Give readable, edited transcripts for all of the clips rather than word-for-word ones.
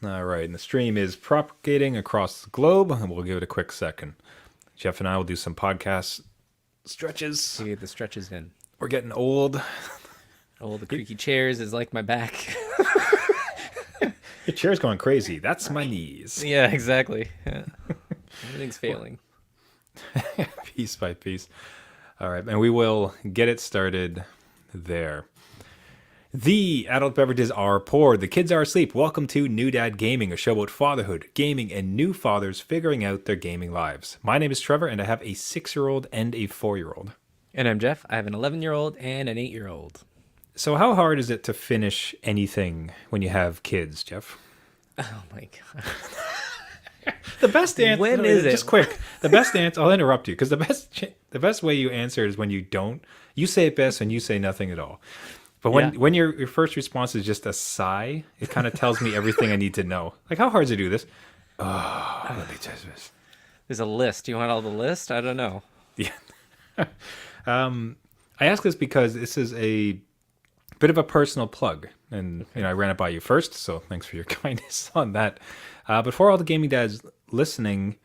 All right, and the stream is propagating across the globe, and we'll give it a quick second. Jeff and I will do some podcast stretches. You get the stretches in. We're getting old. Oh, the creaky chairs is like my back. Your chair's going crazy. That's my knees. Yeah, exactly. Yeah. Everything's failing. Piece by piece. All right, and we will get it started there. The adult beverages are poured. The kids are asleep. Welcome to New Dad Gaming, a show about fatherhood, gaming, and new fathers figuring out their gaming lives. My name is Trevor, and I have a 6-year-old and a 4-year-old. And I'm Jeff. I have an 11-year-old and an 8-year-old. So how hard is it to finish anything when you have kids, Jeff? Oh my god. The best answer. When is it? Just quick. The best answer. I'll interrupt you because the best way you answer is when you don't. You say it best when you say nothing at all. But when your first response is just a sigh, it kind of tells me everything I need to know. Like, how hard is it to do this? Oh, let me test this. There's a list. Do you want all the list? I don't know. Yeah. I ask this because this is a bit of a personal plug, and I ran it by you first, so thanks for your kindness on that. But for all the gaming dads listening,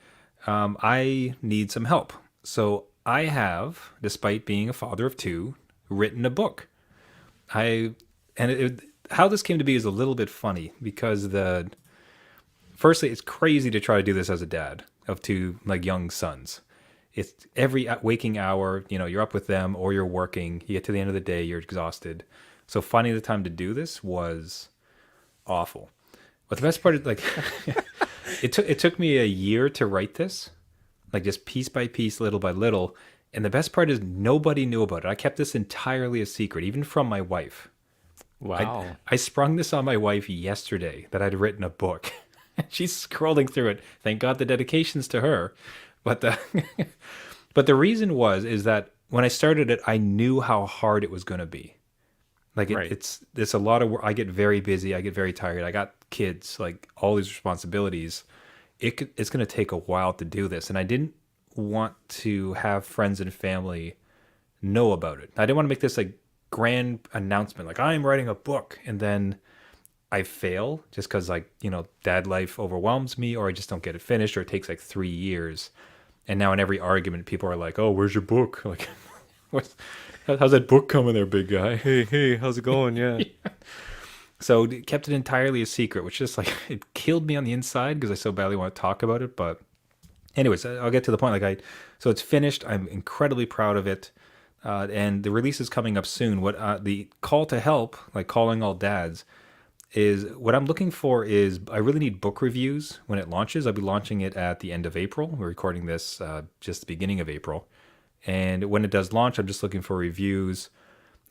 I need some help. So I have, despite being a father of 2, written a book. How this came to be is a little bit funny because firstly, it's crazy to try to do this as a dad of 2 like young sons. It's every waking hour, you're up with them or you're working. You get to the end of the day, you're exhausted. So finding the time to do this was awful. But the best part is it took me a year to write this, like just piece by piece, little by little. And the best part is nobody knew about it. I kept this entirely a secret, even from my wife. Wow. I sprung this on my wife yesterday that I'd written a book. She's scrolling through it. Thank God the dedication's to her. But but the reason is that when I started it, I knew how hard it was going to be. Right. It's a lot of work. I get very busy. I get very tired. I got kids, like all these responsibilities. It's going to take a while to do this. And I didn't want to have friends and family know about it. I didn't want to make this like grand announcement, like I'm writing a book, and then I fail just because dad life overwhelms me, or I just don't get it finished, or it takes like 3 years. And now in every argument, people are like, "Oh, where's your book? Like, how's that book coming there, big guy? Hey, how's it going? Yeah. So kept it entirely a secret, which just it killed me on the inside because I so badly want to talk about it. But anyways, I'll get to the point. So it's finished. I'm incredibly proud of it, and the release is coming up soon. What the call to help, like calling all dads, is what I'm looking for is I really need book reviews when it launches. I'll be launching it at the end of April. We're recording this just the beginning of April. And when it does launch, I'm just looking for reviews.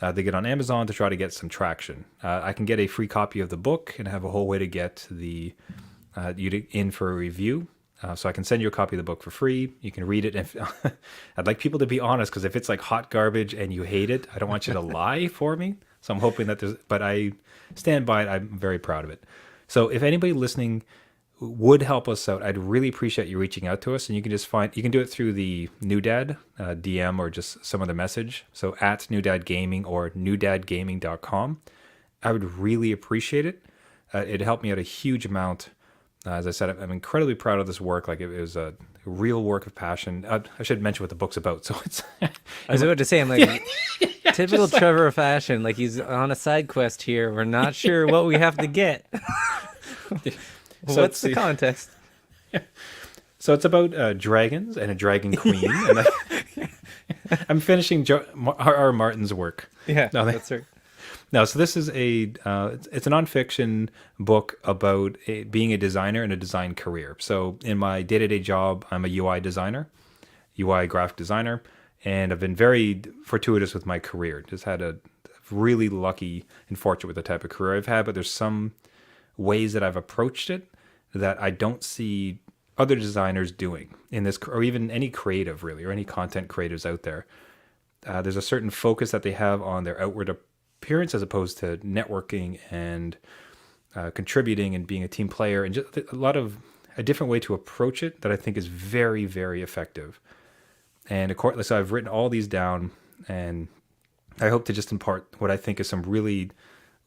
They get on Amazon to try to get some traction. I can get a free copy of the book and have a whole way to get you in for a review. So I can send you a copy of the book for free. You can read it. I'd like people to be honest, because if it's like hot garbage and you hate it, I don't want you to lie for me. So I'm hoping that but I stand by it. I'm very proud of it. So if anybody listening would help us out, I'd really appreciate you reaching out to us. And you can do it through the New Dad DM or just some other message. So at New Dad Gaming or newdadgaming.com. I would really appreciate it. It'd help me out a huge amount. As I said, I'm incredibly proud of this work. Like, it was a real work of passion. I should mention what the book's about. So it's. I was about to say, I'm like, typical Trevor fashion. Like, he's on a side quest here. We're not sure what we have to get. What's the context? So it's about dragons and a dragon queen. And I'm finishing R. Martin's work. Yeah, that's right. No, so this is it's a nonfiction book about being a designer and a design career. So in my day-to-day job, I'm a UI designer, UI graphic designer, and I've been very fortuitous with my career. Just had a really lucky and fortunate with the type of career I've had, but there's some ways that I've approached it that I don't see other designers doing in this, or even any creative really, or any content creators out there. There's a certain focus that they have on their outward appearance as opposed to networking and contributing and being a team player, and just a different way to approach it that I think is very, very effective. And so I've written all these down, and I hope to just impart what I think is some really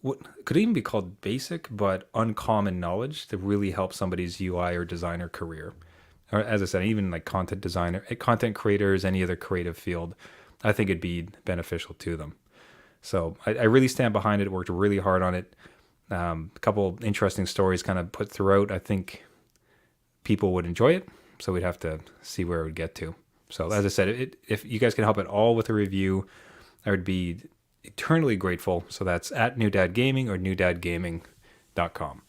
what could even be called basic but uncommon knowledge to really help somebody's UI or designer career. Or as I said, even like content designer, content creators, any other creative field, I think it'd be beneficial to them. So I really stand behind it. Worked really hard on it. A couple interesting stories kind of put throughout. I think people would enjoy it. So we'd have to see where it would get to. So as I said, if you guys can help at all with a review, I would be eternally grateful. So that's at New Dad Gaming or newdadgaming.com.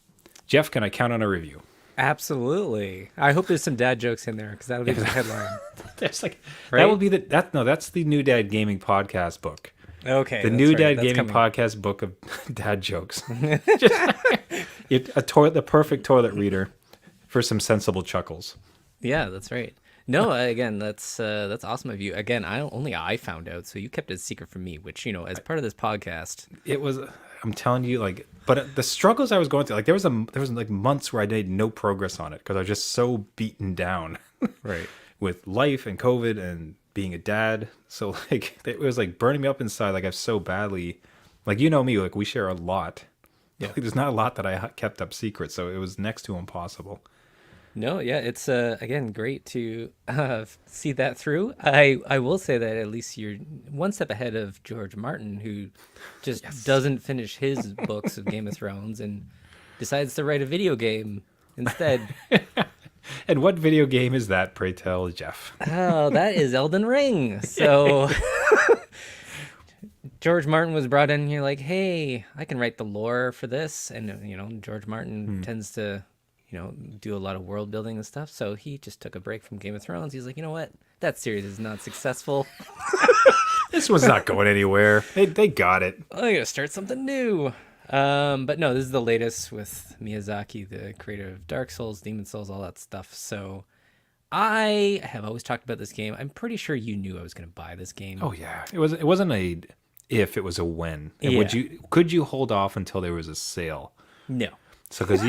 Jeff, can I count on a review? Absolutely. I hope there's some dad jokes in there because that'll be the headline. There's like Right? that will be that's the New Dad Gaming podcast book. Okay. The that's New right. Dad That's Gaming coming. podcast book of dad jokes. Just the perfect toilet reader for some sensible chuckles. Yeah, that's right. No, again, that's awesome of you. Again, I found out, so you kept it a secret from me, which, as part of this podcast. It was, I'm telling you, like, but the struggles I was going through, like there was like months where I made no progress on it because I was just so beaten down Right. with life and COVID and being a dad. So like it was like burning me up inside. Like I've so badly, like me, like we share a lot. Yeah. Like, there's not a lot that I kept up secret, so it was next to impossible. No, yeah, it's again great to see that through. I will say that at least you're one step ahead of George Martin, who just doesn't finish his books of Game of Thrones and decides to write a video game instead. And what video game is that, pray tell, Jeff? Oh, that is Elden Ring. So George Martin was brought in here like, hey, I can write the lore for this, and George Martin tends to do a lot of world building and stuff. So he just took a break from Game of Thrones. He's like, you know what? That series is not successful. This one's not going anywhere. They got it. I gotta start something new. But no, this is the latest with Miyazaki, the creator of Dark Souls, Demon Souls, all that stuff. So I have always talked about this game. I'm pretty sure you knew I was gonna buy this game. Oh yeah, it wasn't a if, it was a when. And Yeah. could you hold off until there was a sale? No. So because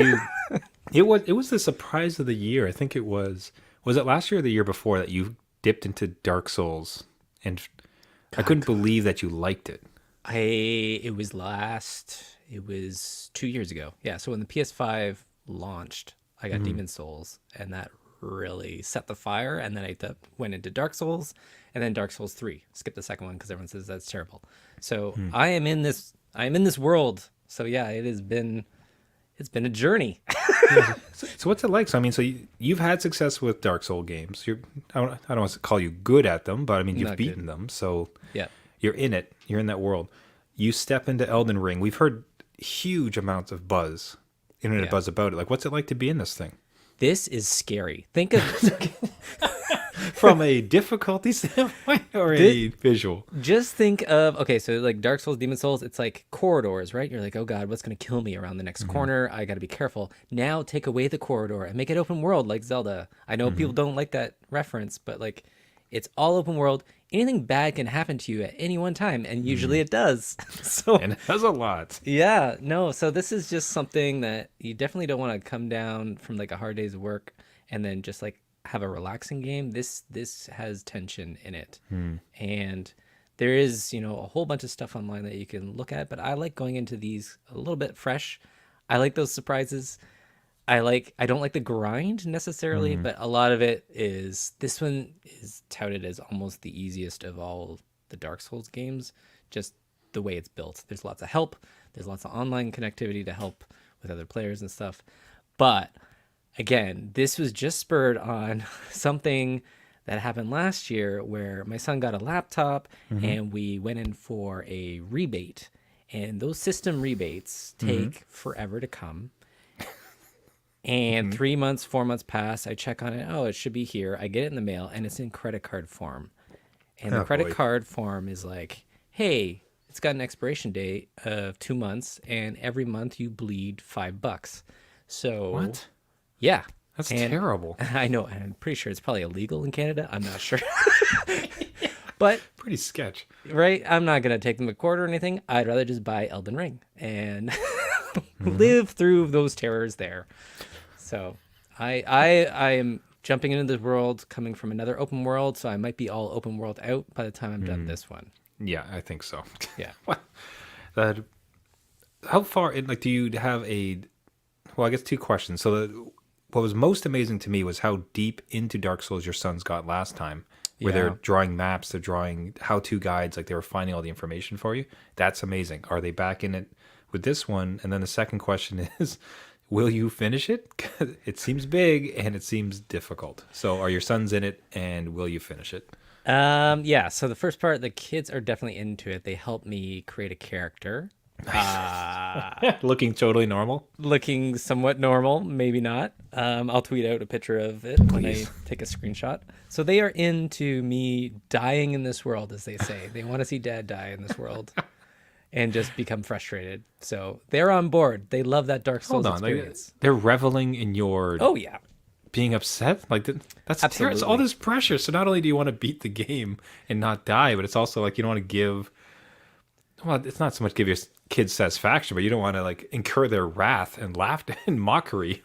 it was the surprise of the year. I think it was it last year or the year before that you dipped into Dark Souls, and I couldn't believe that you liked it. It was 2 years ago. Yeah, so when the PS5 launched, I got Demon Souls, and that really set the fire. And then went into Dark Souls, and then Dark Souls 3. Skip the second one because everyone says that's terrible. So I am in this world. So yeah, it's been a journey. So what's it like? So I mean, you've had success with Dark Soul games. I don't want to call you good at them, but I mean you've Not beaten them. So Yeah. you're in it. You're in that world. You step into Elden Ring. We've heard huge amounts of internet Yeah. buzz about it. Like, what's it like to be in this thing? This is scary. Think of From a difficulty standpoint or a visual? Just think of, okay, so like Dark Souls, Demon Souls, it's like corridors, right? You're like, oh God, what's going to kill me around the next corner? I got to be careful. Now take away the corridor and make it open world like Zelda. I know people don't like that reference, but like it's all open world. Anything bad can happen to you at any one time, and usually it does. So And it has a lot. yeah, no, so this is just something that you definitely don't want to come down from like a hard day's work and then just like have a relaxing game. This has tension in it. And there is, a whole bunch of stuff online that you can look at, but I like going into these a little bit fresh. I like those surprises. I don't like the grind necessarily, but a lot of it is, this one is touted as almost the easiest of all the Dark Souls games, just the way it's built. There's lots of help. There's lots of online connectivity to help with other players and stuff. But again, this was just spurred on something that happened last year where my son got a laptop and we went in for a rebate. And those system rebates take forever to come. And 3 months, 4 months pass. I check on it. Oh, it should be here. I get it in the mail, and it's in credit card form. And the Oh, credit boy. card form is like, hey, it's got an expiration date of 2 months, and every month you bleed $5. So What? yeah, That's And- terrible. I know. And I'm pretty sure it's probably illegal in Canada. I'm not sure, but Pretty sketch. right, I'm not gonna take them to court or anything. I'd rather just buy Elden Ring and live through those terrors there. So I am jumping into this world coming from another open world, so I might be all open world out by the time I'm done this one. Yeah, I think so. Yeah. That how far in, like, do you have a, well, I guess two questions. So what was most amazing to me was how deep into Dark Souls your sons got last time, where they're Yeah. drawing maps, they're drawing how-to guides, like they were finding all the information for you. That's amazing. Are they back in it with this one? And then the second question is, will you finish it? 'Cause it seems big and it seems difficult. So are your sons in it, and will you finish it? Yeah, so the first part, the kids are definitely into it. They help me create a character. Looking totally normal. Looking somewhat normal, maybe not. I'll tweet out a picture of it when I Please. take a screenshot. So they are into me dying in this world, as they say. They want to see dad die in this world and just become frustrated. So they're on board. They love that Dark Souls Hold on, experience. they're reveling in your Oh yeah, being upset. Like that's terrible. It's all absolutely. this pressure. So not only do you want to beat the game and not die, but it's also like you don't want to give. Well, it's not so much give your kids satisfaction, but you don't want to like incur their wrath and laughter and mockery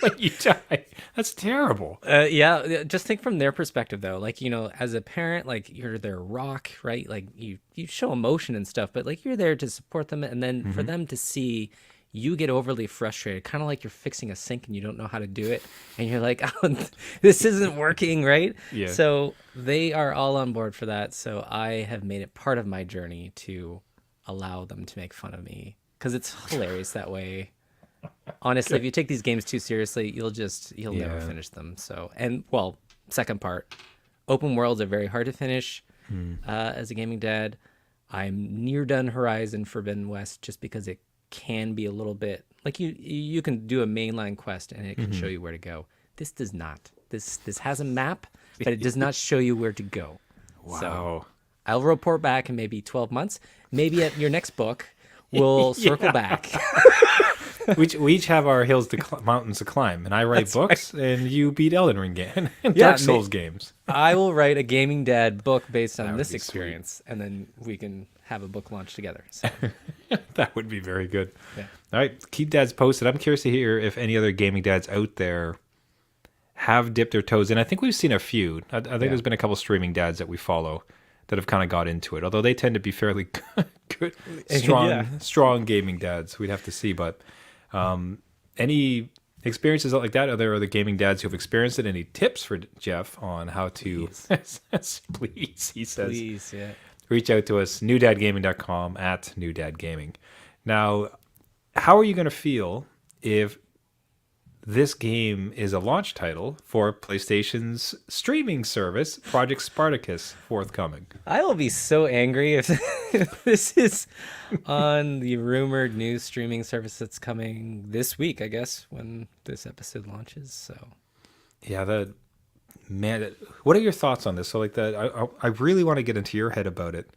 when you die. That's terrible. Yeah, just think from their perspective though. Like, as a parent, like you're their rock, right? Like you show emotion and stuff, but like you're there to support them, and then for them to see you get overly frustrated, kind of like you're fixing a sink and you don't know how to do it, and you're like, "Oh, this isn't working," right? Yeah. So they are all on board for that. So I have made it part of my journey to allow them to make fun of me because it's hilarious that way. Honestly, if you take these games too seriously, you'll never Yeah. finish them. So, and well, second part, open worlds are very hard to finish. As a gaming dad, I'm near done Horizon Forbidden West just because it can be a little bit like you can do a mainline quest and it can show you where to go. This does not. This has a map, but it does not show you where to go. So Wow. I'll report back in maybe 12 months. Maybe at your next book, we'll circle back. We each have our hills to mountains to climb, and I write books, and you beat Elden Ring game and Yeah, Dark Souls games. I will write a gaming dad book based on would this be experience, and then we can have a book launch together. So, That would be very good. yeah. All right, keep dads posted. I'm curious to hear if any other gaming dads out there have dipped their toes in. I think we've seen a few. I think there's been a couple streaming dads that we follow that have kind of got into it, although they tend to be fairly good, strong, Yeah. strong gaming dads. We'd have to see, but any experiences like that? Are there other gaming dads who've experienced it? Any tips for Jeff on how to? Please, he says. Please, yeah. Reach out to us, newdadgaming.com at newdadgaming. Now, how are you going to feel if this game is a launch title for PlayStation's streaming service, Project Spartacus, forthcoming? I will be so angry if, if this is on the rumored new streaming service that's coming this week, I guess, when this episode launches. So, Yeah, man, what are your thoughts on this? So, like, I really want to get into your head about it.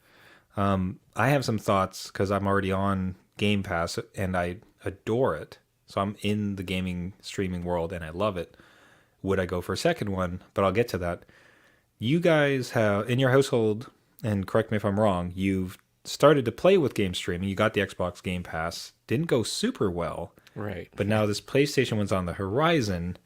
I have some thoughts because I'm already on Game Pass and I adore it. So I'm in the gaming streaming world and I love it. Would I go for a second one? But I'll get to that. You guys have, in your household, and correct me if I'm wrong, you've started to play with game streaming. You got the Xbox Game Pass. Didn't go super well. right. But now this PlayStation one's on the horizon.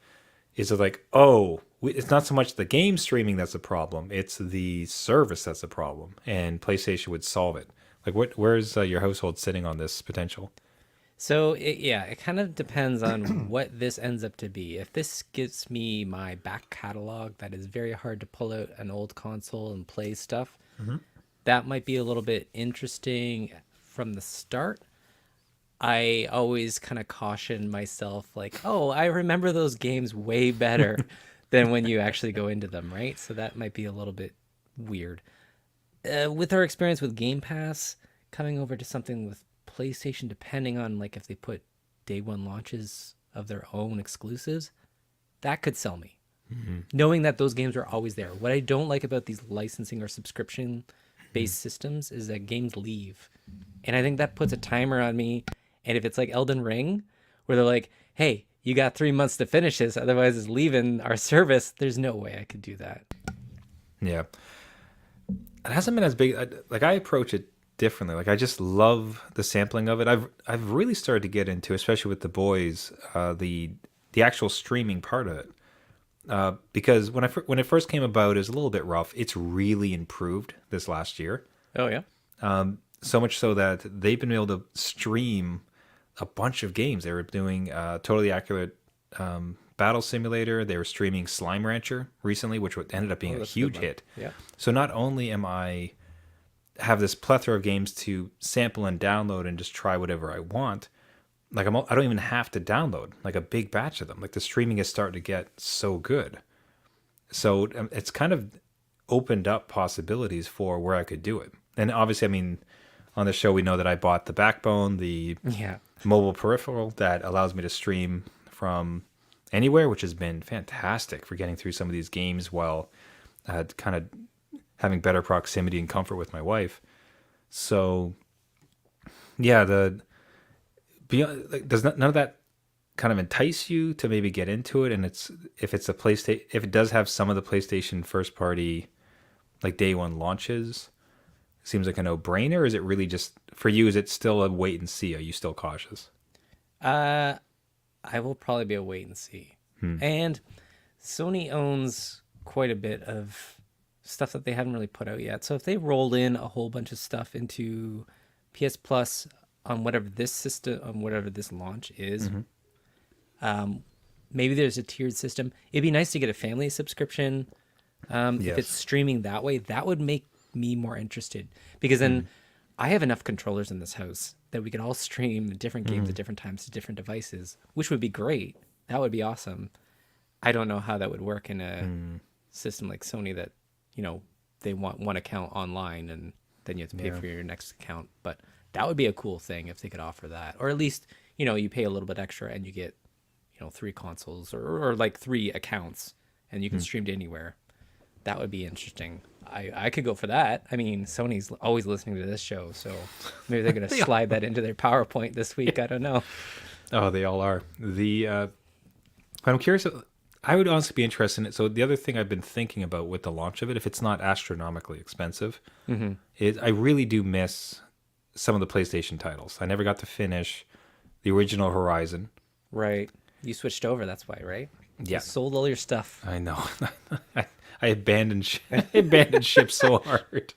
Is it like, oh, it's not so much the game streaming that's the problem. It's the service that's the problem. And PlayStation would solve it. Like, where's your household sitting on this potential? So it kind of depends on what this ends up to be. If this gives me my back catalog, that is very hard to pull out an old console and play stuff. That might be a little bit interesting from the start. I always kind of caution myself, like, oh, I remember those games way better than when you actually go into them, right? So that might be a little bit weird. With our experience with Game Pass, coming over to something with PlayStation, depending on like if they put day one launches of their own exclusives, that could sell me. Knowing that those games are always there. What I don't like about these licensing or subscription based systems is that games leave. And I think that puts a timer on me. And if it's like Elden Ring, where they're like, hey, you got 3 months to finish this, otherwise it's leaving our service, there's no way I could do that. Yeah. It hasn't been as big. Like, I approach it differently. Like, I just love the sampling of it. I've really started to get into, especially with the boys, the actual streaming part of it. Because when it first came about, it was a little bit rough. It's really improved this last year. Oh, yeah. so much so that they've been able to stream a bunch of games. They were doing Totally Accurate Battle Simulator. They were streaming Slime Rancher recently, which ended up being Oh, a that's a good huge one. hit. Yeah. So not only am I have this plethora of games to sample and download and just try whatever I want, like I don't even have to download like a big batch of them. Like the streaming is starting to get so good. So it's kind of opened up possibilities for where I could do it. And obviously, I mean, on the show, we know that I bought the Backbone, the Yeah. mobile peripheral that allows me to stream from anywhere, which has been fantastic for getting through some of these games while kind of having better proximity and comfort with my wife. So, yeah, like, does none of that kind of entice you to maybe get into it? And if it's a PlayStation, if it does have some of the PlayStation first party like day one launches, seems like a no brainer. Or is it really just for you? Is it still a wait and see? Are you still cautious? I will probably be a wait and see. And Sony owns quite a bit of stuff that they haven't really put out yet. So if they rolled in a whole bunch of stuff into PS Plus on whatever this system, on whatever this launch is, maybe there's a tiered system. It'd be nice to get a family subscription. If it's Yes. streaming that way, that would make me more interested because then I have enough controllers in this house that we could all stream different games at different times to different devices, which would be great. That would be awesome. I don't know how that would work in a system like Sony that, they want one account online and then you have to pay for your next account. But that would be a cool thing if they could offer that. Or at least, you pay a little bit extra and you get, 3 consoles or like 3 accounts and you can stream to anywhere. That would be interesting. I could go for that. I mean, Sony's always listening to this show, so maybe they're going to slide that into their PowerPoint this week. I don't know. Oh, they all are. I'm curious. I would honestly be interested in it. So the other thing I've been thinking about with the launch of it, if it's not astronomically expensive, is I really do miss some of the PlayStation titles. I never got to finish the original Horizon. Right. You switched over, that's why, right? Yeah. You sold all your stuff. I know. I abandoned abandoned ship so hard.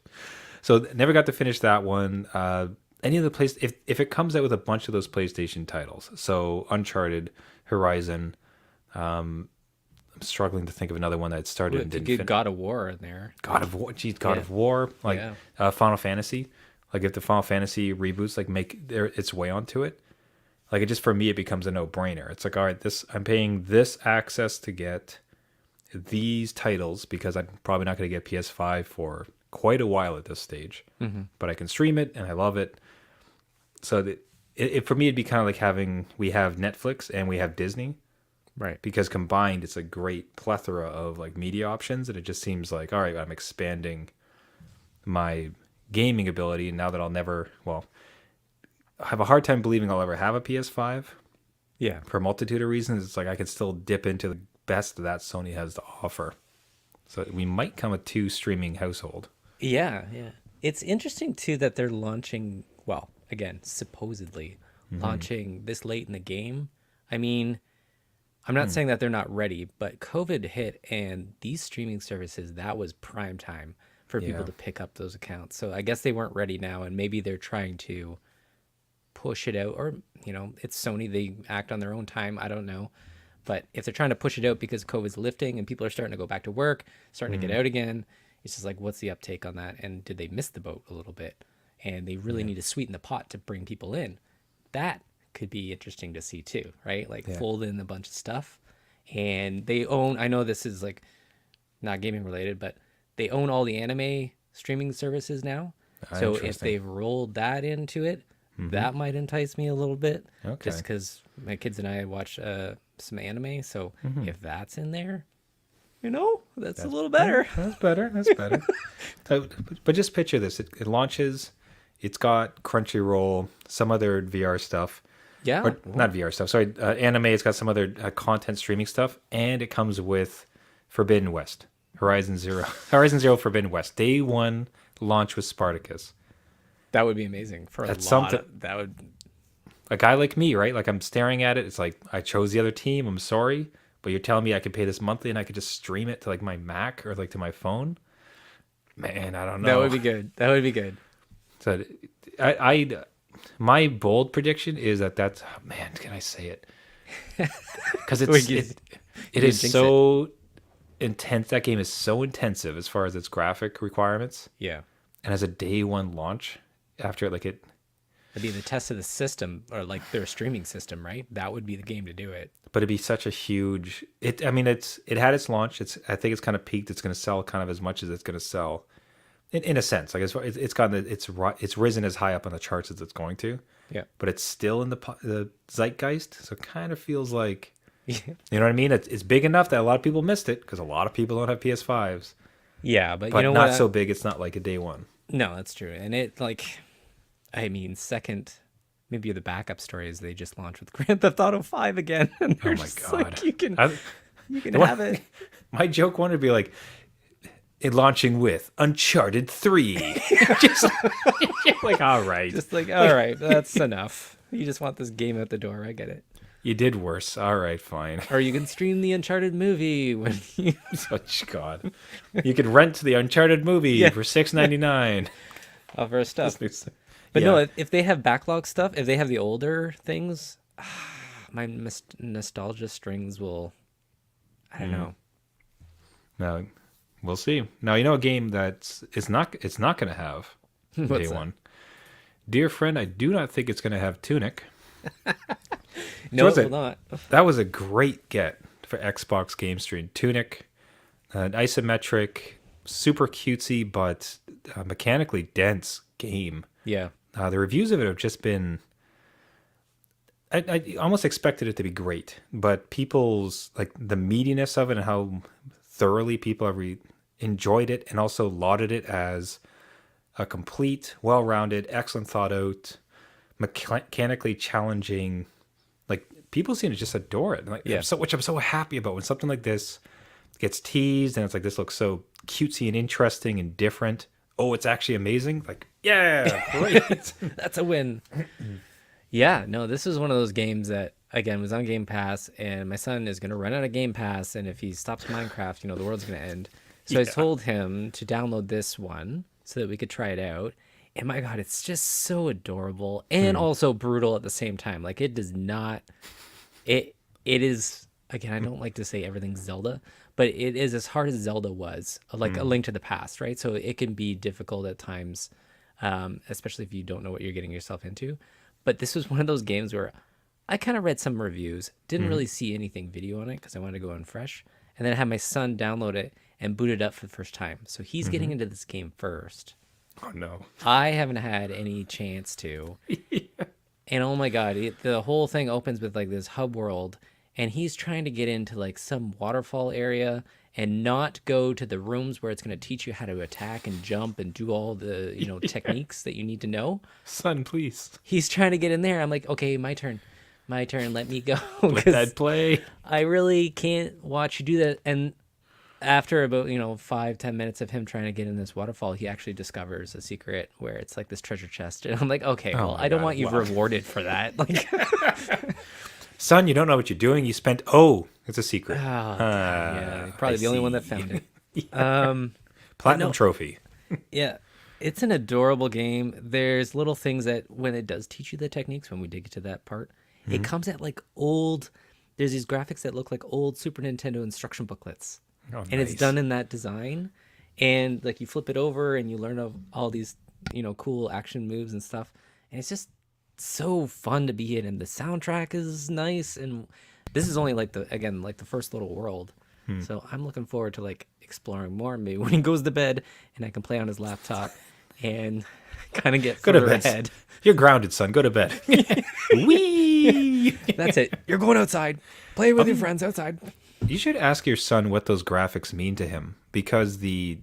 So never got to finish that one. Any of the if it comes out with a bunch of those PlayStation titles, so Uncharted, Horizon, I'm struggling to think of another one that started and To didn't get finish. God of War in there. God of War, geez, God Yeah. of War, like Yeah. Final Fantasy. Like if the Final Fantasy reboots like make its way onto it, like it just for me it becomes a no brainer. It's like, all right, I'm paying this access to get these titles because I'm probably not going to get PS5 for quite a while at this stage, but I can stream it and I love it. So for me, it'd be kind of like we have Netflix and we have Disney, Right. because combined, it's a great plethora of like media options. And it just seems like, all right, I'm expanding my gaming ability. And now that I have a hard time believing I'll ever have a PS5 Yeah. for a multitude of reasons. It's like I could still dip into the best that Sony has to offer. So we might come a 2 streaming household. Yeah, yeah. It's interesting too that they're launching, well, again, supposedly launching this late in the game. I mean, I'm not saying that they're not ready, but COVID hit and these streaming services, that was prime time for people Yeah. to pick up those accounts. So I guess they weren't ready now and maybe they're trying to push it out or, it's Sony, they act on their own time. I don't know. But if they're trying to push it out because COVID's lifting and people are starting to go back to work, starting to get out again, it's just like, what's the uptake on that? And did they miss the boat a little bit? And they really need to sweeten the pot to bring people in. That could be interesting to see too, right? Like fold in a bunch of stuff. And they own, I know this is like not gaming related, but they own all the anime streaming services now. So if Interesting. they've rolled that into it, that might entice me a little bit. Okay. Just because my kids and I watch some anime. So if that's in there, that's a little better. That's better. That's better. But just picture this. It launches. It's got Crunchyroll, some other VR stuff. Yeah. Or not VR stuff. Sorry, anime. It's got some other content streaming stuff. And it comes with Forbidden West. Horizon Zero Forbidden West. Day 1 launch with Spartacus. That would be amazing for That's a lot. something- That would. A guy like me, right? Like I'm staring at it. It's like I chose the other team. I'm sorry, but you're telling me I could pay this monthly and I could just stream it to like my Mac or like to my phone. Man, I don't know. That would be good. That would be good. So I my bold prediction is that's man. Can I say it? Because Wait, you it can is jinx so intense. That game is so intensive as far as its graphic requirements, Yeah. and as a day one launch after like it. It'd be the test of the system or like their streaming system, right? That would be the game to do it. But it'd be such a huge. It. I mean, it had its launch. I think it's kind of peaked. It's going to sell kind of as much as it's going to sell, in a sense. Like it's gotten it's risen as high up on the charts as it's going to. Yeah. But it's still in the zeitgeist. So it kind of feels like, Yeah. you know what I mean? It's big enough that a lot of people missed it because a lot of people don't have PS5s. Yeah, but But you know not what? so big. It's not like a day one. No, that's true. And it like I mean, second maybe the backup story is they just launched with Grand Theft Auto 5 again. And they're Oh my just God. like you can I- have it. My joke wanted to be like, it launching with Uncharted 3. Just like, all right. Just like, all right, that's enough. You just want this game out the door. I get it. You did worse. All right, fine. Or you can stream the Uncharted movie when you Such God. You could rent the Uncharted movie Yeah. for $6.99. offer stuff. But Yeah. no, if they have backlog stuff, if they have the older things, my nostalgia strings will. I don't know. No, we'll see. Now you know a game it's not going to have What's day that? one. Dear friend, I do not think it's going to have Tunic. No, was it it? will not. That was a great get for Xbox Game Stream. Tunic, an isometric, super cutesy but mechanically dense game. Yeah. The reviews of it have just been. I almost expected it to be great, but people's like the meatiness of it and how thoroughly people have enjoyed it and also lauded it as a complete, well-rounded, excellent thought out, mechanically challenging. Like people seem to just adore it. Like, Yeah. which I'm so happy about when something like this gets teased and it's like this looks so cutesy and interesting and different. Oh, it's actually amazing. Like, yeah, great. That's a win. Yeah, no, this is one of those games that again was on Game Pass, and my son is gonna run out of Game Pass, and if he stops Minecraft, the world's gonna end. So I Yeah. told him to download this one so that we could try it out. And my God, it's just so adorable and also brutal at the same time. Like it does not. It is again. I don't like to say everything's Zelda, but it is as hard as Zelda was, like A Link to the Past, right? So it can be difficult at times, especially if you don't know what you're getting yourself into. But this was one of those games where I kind of read some reviews, didn't really see anything video on it because I wanted to go in fresh. And then I had my son download it and boot it up for the first time. So he's getting into this game first. Oh no. I haven't had any chance to. And oh my God, the whole thing opens with like this hub world. And he's trying to get into like some waterfall area and not go to the rooms where it's going to teach you how to attack and jump and do all the, techniques that you need to know. Son, please He's trying to get in there. I'm like, okay, my turn. Let me go. let 'Cause that play. I really can't watch you do that. And after about 5-10 minutes of him trying to get in this waterfall, he actually discovers a secret where it's like this treasure chest. And I'm like, okay, well, my I don't God, want you wow. rewarded for that. Like, Son, you don't know what you're doing. You spent. Oh, it's a secret. yeah, probably I the only one that see. found it. Platinum no. trophy. Yeah, it's an adorable game. There's little things that when it does teach you the techniques, when we dig to that part, it comes at like old. There's these graphics that look like old Super Nintendo instruction booklets, Oh, and it's nice. done in that design. And like you flip it over and you learn of all these cool action moves and stuff, and it's just so fun to be in. And the soundtrack is nice. And this is only like the first little world. So I'm looking forward to like exploring more. Maybe when he goes to bed and I can play on his laptop and kind of get Go to further bed. ahead. You're grounded, son. Go to bed. Wee. That's it. You're going outside. Play with your friends outside. You should ask your son what those graphics mean to him, because the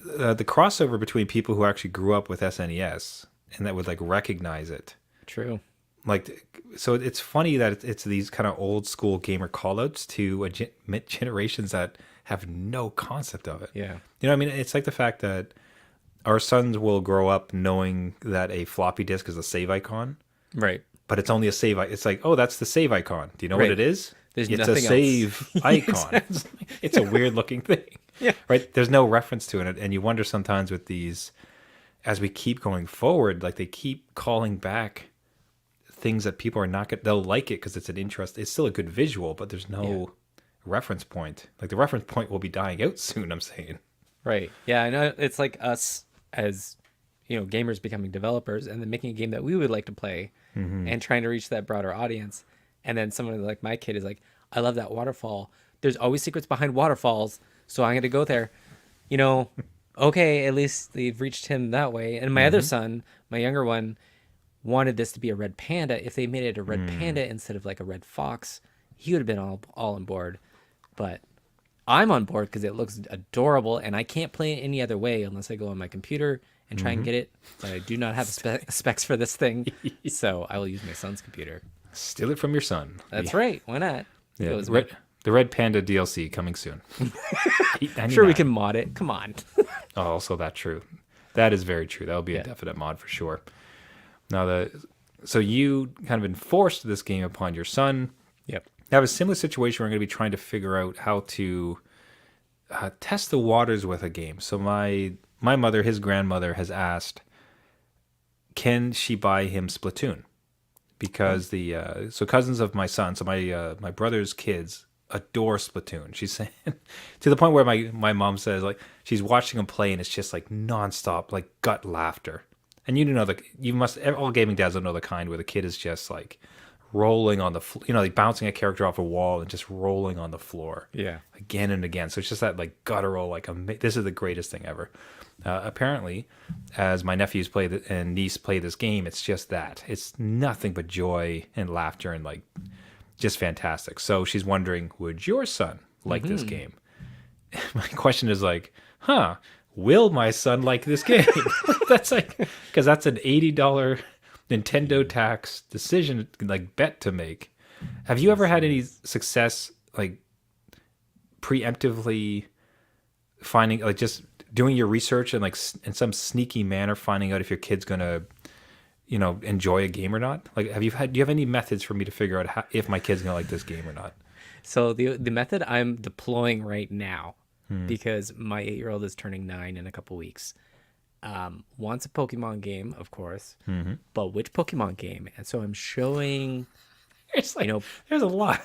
crossover between people who actually grew up with SNES and that would like recognize it, True. like, so it's funny that it's these kind of old school gamer callouts to generations that have no concept of it. Yeah. I mean, it's like the fact that our sons will grow up knowing that a floppy disk is a save icon, Right. but it's only a save. It's like, oh, that's the save icon. Do you know Right. what it is? There's it's nothing a else. save icon. It's a weird looking thing. Yeah. Right. There's no reference to it, and you wonder sometimes with these as we keep going forward, like they keep calling back things that people are not gonna, they'll like it because it's an interest. It's still a good visual, but there's no reference point. Like the reference point will be dying out soon. I'm saying. Right. Yeah, I know it's like us as gamers becoming developers and then making a game that we would like to play and trying to reach that broader audience. And then someone like my kid is like, I love that waterfall. There's always secrets behind waterfalls, so I'm going to go there. Okay, at least they've reached him that way. And my other son, my younger one, wanted this to be a red panda. If they made it a red panda instead of like a red fox, he would have been all on board. But I'm on board because it looks adorable, and I can't play it any other way unless I go on my computer and try and get it. But I do not have specs for this thing, so I will use my son's computer. Steal it from your son. That's right. Why not? Yeah, the Red Panda DLC coming soon. I'm sure we can mod it. Come on. Oh, also that's true. That is very true. That will be a definite mod for sure. Now, so you kind of enforced this game upon your son. Yep. I have a similar situation where I'm going to be trying to figure out how to test the waters with a game. So my mother, his grandmother, has asked, can she buy him Splatoon? Because so cousins of my son, so my brother's kids adore Splatoon. She's saying to the point where my mom says like she's watching him play and it's just like nonstop like gut laughter. And all gaming dads will know the kind where the kid is just like rolling on the like bouncing a character off a wall and just rolling on the floor again and again. So it's just that like guttural like this is the greatest thing ever. Apparently, as my nephews and niece play this game, it's just that. It's nothing but joy and laughter and like just fantastic. So she's wondering, would your son like this game? My question is like, will my son like this game? That's like, because that's an $80 Nintendo tax decision, like bet to make. Have you ever had any success, like preemptively finding, like just doing your research and like in some sneaky manner finding out if your kid's gonna, enjoy a game or not? Like, do you have any methods for me to figure out if my kid's gonna like this game or not? So the method I'm deploying right now, because my 8-year-old is turning 9 in a couple weeks, wants a Pokemon game, of course, but which Pokemon game? And so I'm showing, It's like, there's a lot.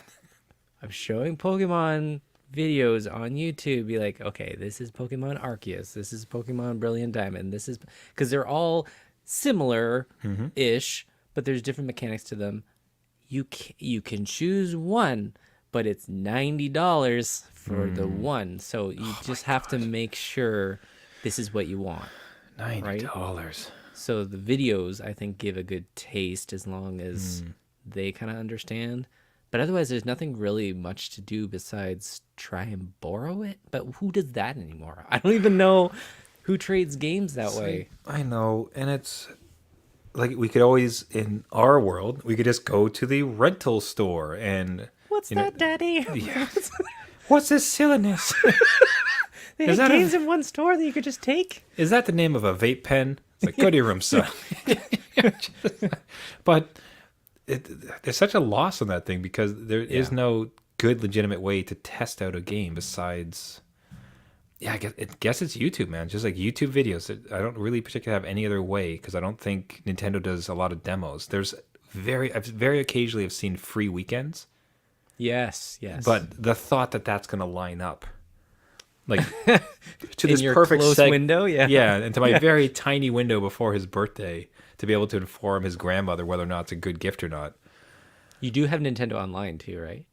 I'm showing Pokemon videos on YouTube, be like, okay, this is Pokemon Arceus, this is Pokemon Brilliant Diamond, this is, because they're all similar-ish, but there's different mechanics to them. You can choose one, but it's $90 for the one, so you just have to make sure this is what you want. $90. Right? So the videos, I think, give a good taste as long as they kind of understand. But otherwise, there's nothing really much to do besides try and borrow it. But who does that anymore? I don't even know who trades games that way. I know, and it's like we could always, in our world, we could just go to the rental store and... What's that, Daddy? Yeah. What's this silliness? They have games in one store that you could just take? Is that the name of a vape pen? It's like, go to your room, son. But... there's such a loss on that thing because there is no good legitimate way to test out a game besides I guess it's YouTube, man. Just like YouTube videos. I don't really particularly have any other way because I don't think Nintendo does a lot of demos. I've very occasionally have seen free weekends. Yes. But the thought that that's going to line up like to in this your perfect close window, and to my very tiny window before his birthday to be able to inform his grandmother whether or not it's a good gift or not. You do have Nintendo Online too, right?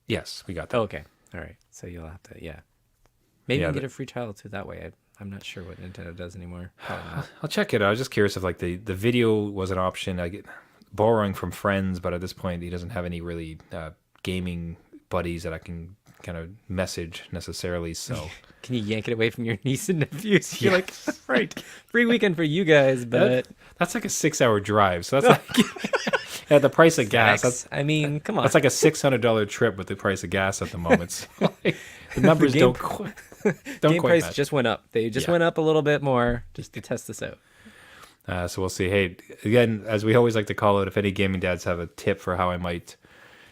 Yes, we got that. Oh, okay. All right. So you'll have to, maybe you can get a free trial too that way. I'm not sure what Nintendo does anymore. I'll check it out. I was just curious if like the video was an option. I get borrowing from friends, but at this point he doesn't have any really gaming buddies that I can kind of message necessarily. So can you yank it away from your niece and nephews? You're like, right, free weekend for you guys, but that's like a 6-hour drive. So that's like at the price of gas. I mean, come on. That's like a $600 trip with the price of gas at the moment. So like, the numbers game price match. Just went up. They just went up a little bit more just to test this out. So we'll see. Hey, again, as we always like to call it, if any gaming dads have a tip for how I might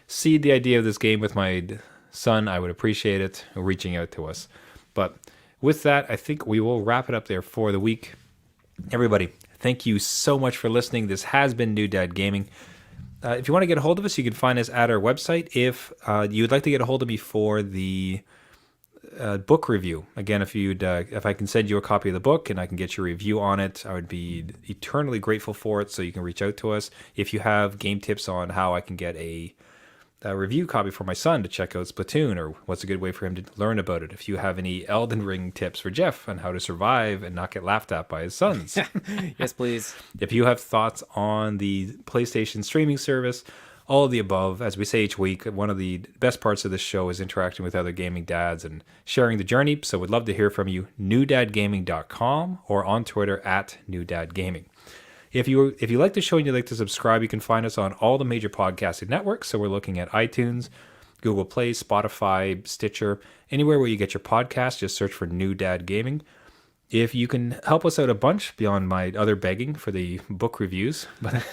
seed the idea of this game with my son, I would appreciate it reaching out to us. But with that, I think we will wrap it up there for the week. Everybody, thank you so much for listening. This has been New Dad Gaming. If you want to get a hold of us, you can find us at our website. If you would like to get a hold of me for the book review, again, if I can send you a copy of the book and I can get your review on it, I would be eternally grateful for it. So you can reach out to us. If you have game tips on how I can get a review copy for my son to check out Splatoon, or what's a good way for him to learn about it. If you have any Elden Ring tips for Jeff on how to survive and not get laughed at by his sons. Yes, please. If you have thoughts on the PlayStation streaming service, all of the above. As we say each week, one of the best parts of this show is interacting with other gaming dads and sharing the journey. So we'd love to hear from you. newdadgaming.com or on Twitter at newdadgaming. If you like the show and you'd like to subscribe, you can find us on all the major podcasting networks. So we're looking at iTunes, Google Play, Spotify, Stitcher, anywhere where you get your podcast. Just search for New Dad Gaming. If you can help us out a bunch beyond my other begging for the book reviews, but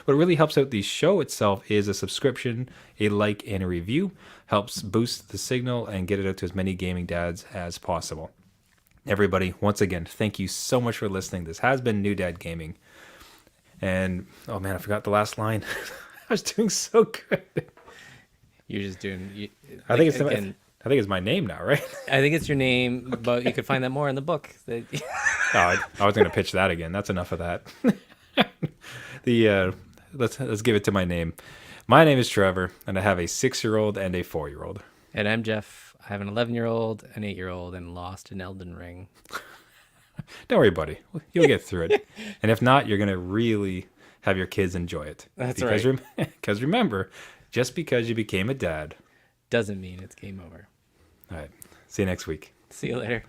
what really helps out the show itself is a subscription, a like, and a review. Helps boost the signal and get it out to as many gaming dads as possible. Everybody, once again, thank you so much for listening. This has been New Dad Gaming. And, oh man, I forgot the last line. I was doing so good. You're just doing. I think it's my name now, right? I think it's your name, but you could find that more in the book. I was going to pitch that again. That's enough of that. Let's give it to my name. My name is Trevor, and I have a 6-year-old and a 4-year-old. And I'm Jeff. I have an 11-year-old, an 8-year-old, and lost an Elden Ring. Don't worry, buddy. You'll get through it. And if not, you're going to really have your kids enjoy it. That's right. Because remember, just because you became a dad doesn't mean it's game over. All right. See you next week. See you later.